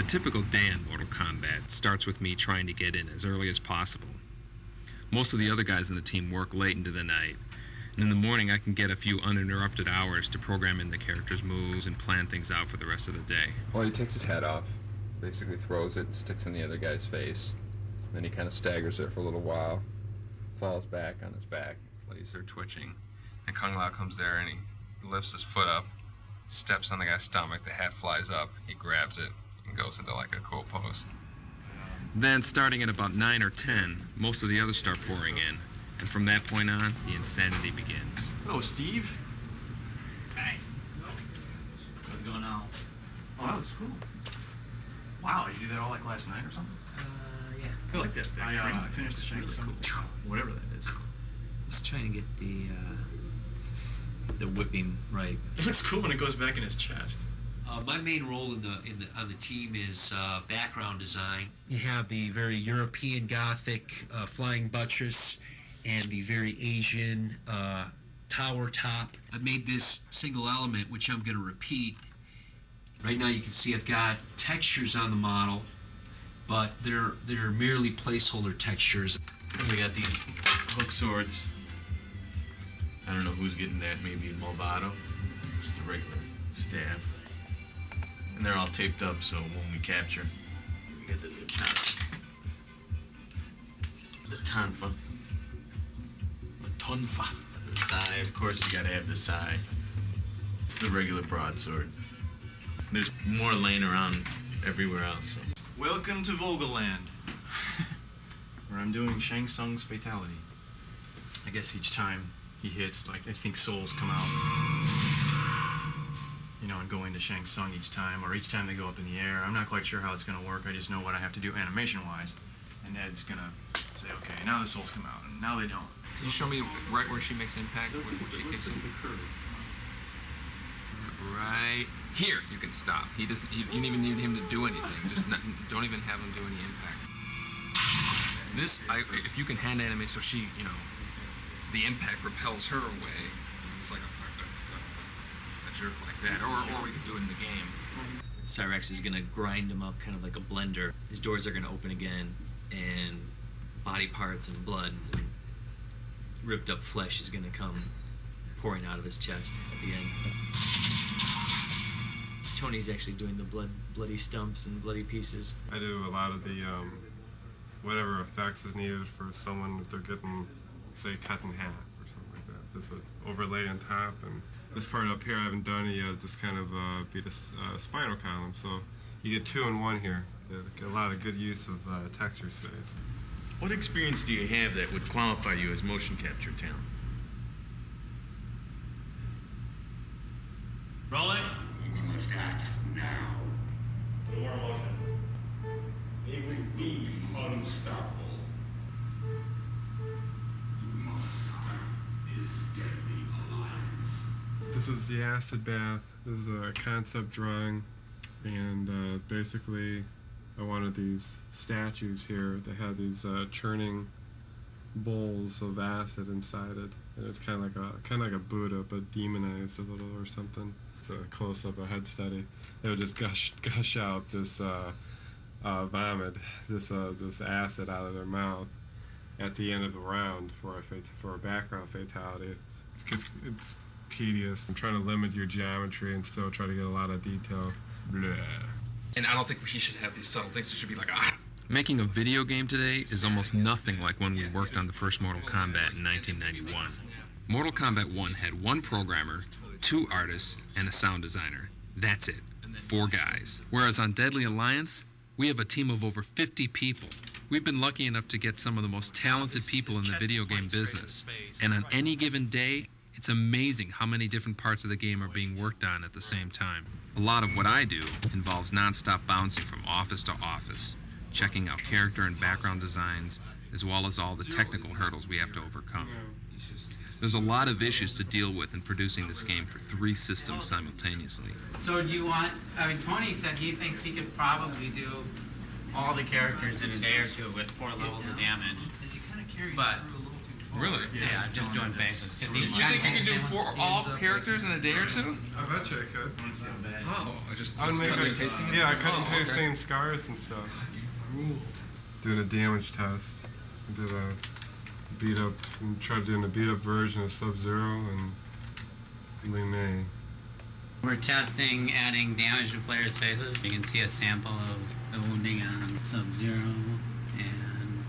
typical day in Mortal Kombat starts with me trying to get in as early as possible. Most of the other guys in the team work late into the night, and in the morning I can get a few uninterrupted hours to program in the character's moves and plan things out for the rest of the day. Well, he takes his head off, basically throws it, sticks in the other guy's face. Then he kind of staggers there for a little while, falls back on his back. Legs there twitching. And Kung Lao comes there and he lifts his foot up, steps on the guy's stomach, the hat flies up, he grabs it, and goes into like a cool pose. Then, starting at about 9 or 10, most of the others start pouring in. And from that point on, the insanity begins. Hello, Steve. Hey. What's going on? Oh, that was cool. Wow, you do that all like last night or something? Yeah. I like that. I finished the Shang Tsung, whatever that is. Just trying to get the whipping right. It looks cool when it goes back in his chest. My main role on the team is background design. You have the very European Gothic flying buttress and the very Asian tower top. I made this single element, which I'm going to repeat. Right now you can see I've got textures on the model, but they're merely placeholder textures. We got these hook swords. I don't know who's getting that, maybe Movado. Just a regular staff. And they're all taped up, so when we capture, we get the tonfa. The tonfa. The sai, of course you gotta have the sai. The regular broadsword. There's more laying around everywhere else. So. Welcome to Vogelland, where I'm doing Shang Tsung's fatality. I guess each time he hits, like, I think souls come out. You know, and go into Shang Tsung each time, or each time they go up in the air. I'm not quite sure how it's going to work. I just know what I have to do animation-wise. And Ed's going to say, okay, now the souls come out, and now they don't. Can you show me right where she makes impact, when she kicks him? Right here, you can stop. He doesn't. You don't even need him to do anything. Just don't even have him do any impact. This, if you can hand animate so she, you know, the impact repels her away. It's like a jerk like that, or we can do it in the game. Cyrex is gonna grind him up kind of like a blender. His doors are gonna open again, and body parts and blood and ripped up flesh is gonna come pouring out of his chest at the end. Tony's actually doing the bloody stumps and bloody pieces. I do a lot of the whatever effects is needed for someone if they're getting, say, cut in half or something like that. This would overlay on top, and this part up here I haven't done it yet. Just kind of be the spinal column, so you get 2 in 1 here. You get a lot of good use of texture space. What experience do you have that would qualify you as motion capture talent? Rolling. Start now. More motion. They will be unstoppable. You must stop this deadly alliance. This was the acid bath. This is a concept drawing, and basically I wanted these statues here that had these churning bowls of acid inside it. And it's kind of like a Buddha, but demonized a little or something. It's a close-up, a head study. They would just gush out this vomit, this acid out of their mouth at the end of the round for a background fatality. It's tedious. I'm trying to limit your geometry and still try to get a lot of detail. Blah. And I don't think he should have these subtle things. It should be like, ah. Making a video game today is almost nothing like when we worked on the first Mortal Kombat in 1991. Mortal Kombat 1 had 1 programmer, 2 artists, and a sound designer. That's it. 4 guys. Whereas on Deadly Alliance, we have a team of over 50 people. We've been lucky enough to get some of the most talented people in the video game business. And on any given day, it's amazing how many different parts of the game are being worked on at the same time. A lot of what I do involves non-stop bouncing from office to office, checking out character and background designs, as well as all the technical hurdles we have to overcome. There's a lot of issues to deal with in producing this game for 3 systems simultaneously. So do you want, Tony said he thinks he could probably do all the characters in a day or 2 with 4 levels of damage. But Really? Yeah, just doing faces. You think you can do all characters in a day or two? I bet you I could. Oh, I just I would make cutting a, and pasting it? yeah, I cut and Oh, paste okay. same scars and stuff. Doing a damage test. I did a beat up, tried doing a beat up version of Sub-Zero and Lee May. We're testing adding damage to players' faces. You can see a sample of the wounding on Sub-Zero and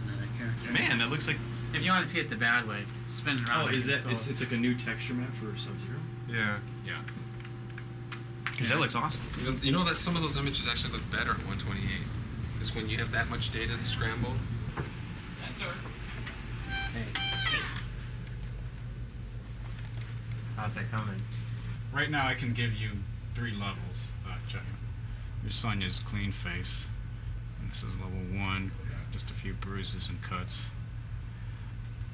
another character. Man, that looks like. If you want to see it the bad way, spin it around. Oh, is that? It's like a new texture map for Sub-Zero. Yeah. Yeah. Because that looks awesome. You know that some of those images actually look better at 128. Because when you have that much data to scramble. How's that coming? Right now, I can give you 3 levels. Check it. Your Sonya's clean face. And this is level 1, just a few bruises and cuts.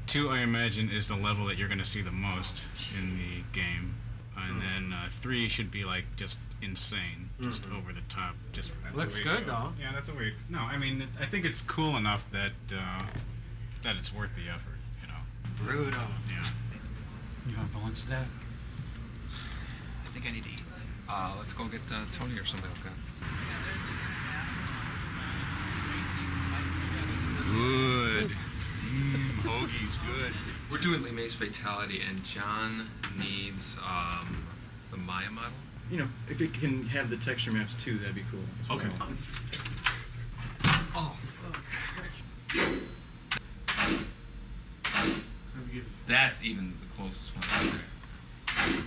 2, I imagine, is the level that you're going to see the most in the game. And then 3 should be like just insane, just over the top. Just that's Looks the way to good, go. though. Yeah, that's a way. No, I mean, I think it's cool enough that that it's worth the effort. You know. Brutal. Yeah. You want for lunch today? I think I need to eat. Let's go get Tony or somebody like that. Good. Hoagie's good. We're doing Lee May's Fatality, and John needs the Maya model. You know, if it can have the texture maps too, that'd be cool. as well. Okay. Oh, that's even the closest one. Okay.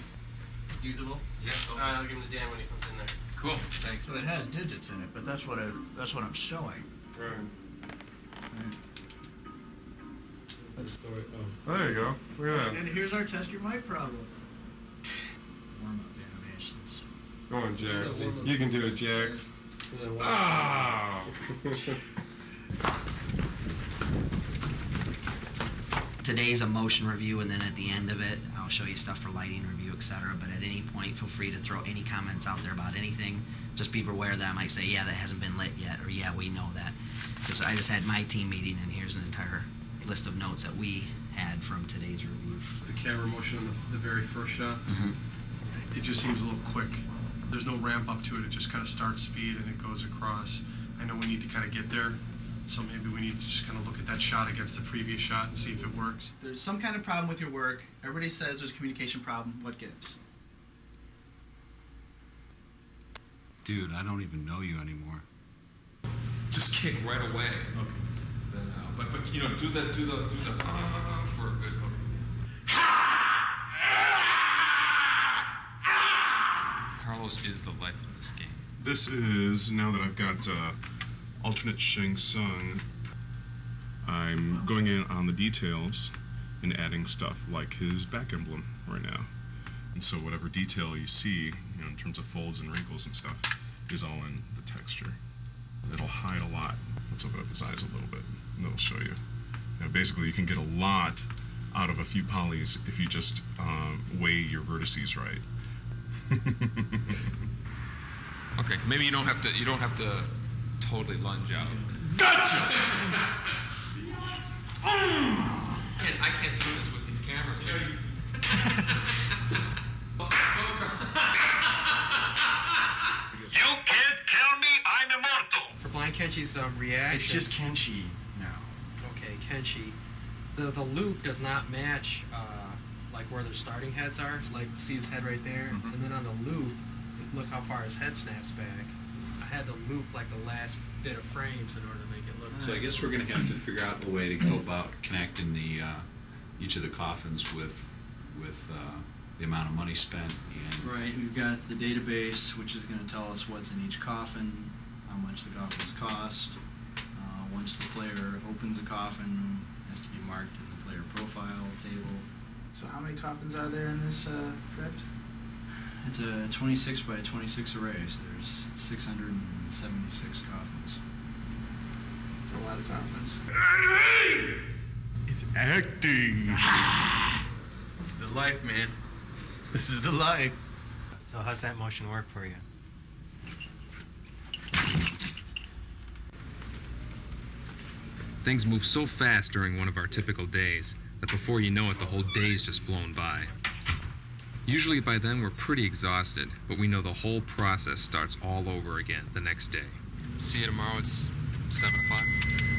Usable? Yeah. I'll give him to Dan when he comes in next. Cool. Thanks. So it has digits in it, but that's what I'm showing. Right. That's Oh, there you go. Look at that. And here's our test your mic problem. Warm up animations. Go on, Jax. You can do it, Jax. Ah! Today's a motion review, and then at the end of it, I'll show you stuff for lighting review, etc. But at any point, feel free to throw any comments out there about anything. Just be aware that I might say, yeah, that hasn't been lit yet, or yeah, we know that. Because I just had my team meeting, and here's an entire list of notes that we had from today's review. The camera motion on the very first shot, Mm-hmm. it just seems a little quick. There's no ramp up to it. It just kind of starts speed and it goes across. I know we need to kind of get there, so maybe we need to just kind of look at that shot against the previous shot and see if it works. If there's some kind of problem with your work, everybody says there's a communication problem, what gives? Dude, I don't even know you anymore. Just kick right away. Okay. Then, but you know, do the for a good hook. Carlos is the life of this game. This is, now that I've got alternate Shang Tsung, I'm going in on the details and adding stuff like his back emblem right now. And so whatever detail you see, you know, in terms of folds and wrinkles and stuff, is all in the texture. It'll hide a lot. Let's open up his eyes a little bit, and it'll show you. You know, basically, you can get a lot out of a few polys if you just weigh your vertices right. Okay, maybe you don't have to totally lunge out. Gotcha! I can't do this with these cameras. You can't kill me, I'm immortal. For Blind Kenshi's reaction. It's just Kenshi now. Okay, Kenshi. The loop does not match like where their starting heads are. Like, see his head right there? Mm-hmm. And then on the loop, look how far his head snaps back. I had to loop like the last bit of frames in order to make it look. So I guess we're gonna have to figure out a way to go about connecting the each of the coffins with the amount of money spent. And Right, we've got the database, which is going to tell us what's in each coffin, how much the coffins cost. Once the player opens a coffin, it has to be marked in the player profile table. So how many coffins are there in this crypt? It's a 26 by 26 array, so there's 676 coffins. It's a lot of coffins. It's acting. This is the life, man. This is the life. So how's that motion work for you? Things move so fast during one of our typical days. that before you know it, the whole day's just flown by. Usually by then we're pretty exhausted, but we know the whole process starts all over again the next day. See you tomorrow at 7 o'clock.